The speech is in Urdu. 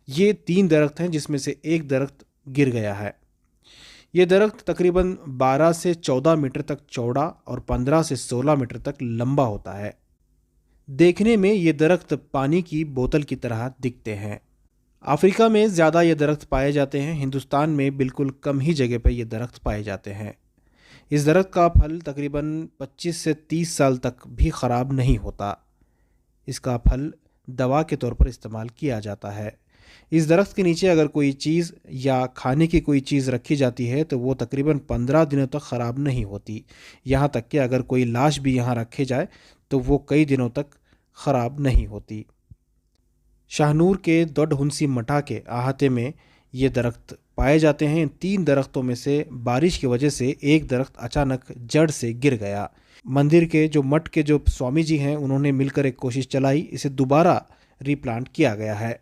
یہ 3 درخت ہیں جس میں سے ایک درخت گر گیا ہے۔ یہ درخت تقریباً 12 سے 14 میٹر تک چوڑا اور 15 سے 16 میٹر تک لمبا ہوتا ہے۔ دیکھنے میں یہ درخت پانی کی بوتل کی طرح دکھتے ہیں۔ افریقہ میں زیادہ یہ درخت پائے جاتے ہیں، ہندوستان میں بالکل کم ہی جگہ پہ یہ درخت پائے جاتے ہیں۔ اس درخت کا پھل تقریباً 25 سے 30 سال تک بھی خراب نہیں ہوتا۔ اس کا پھل دوا کے طور پر استعمال کیا جاتا ہے۔ اس درخت کے نیچے اگر کوئی چیز یا کھانے کی کوئی چیز رکھی جاتی ہے تو وہ تقریباً 15 دنوں تک خراب نہیں ہوتی، یہاں تک کہ اگر کوئی لاش بھی یہاں رکھے جائے تو وہ کئی دنوں تک خراب نہیں ہوتی۔ شاہنور کے دوڈ ہنسی مٹھا کے احاطے میں یہ درخت پائے جاتے ہیں۔ ان 3 درختوں میں سے بارش کی وجہ سے ایک درخت اچانک جڑ سے گر گیا۔ مندر کے مٹھ کے جو سوامی جی ہیں انہوں نے مل کر ایک کوشش چلائی، اسے دوبارہ ری پلانٹ کیا گیا ہے۔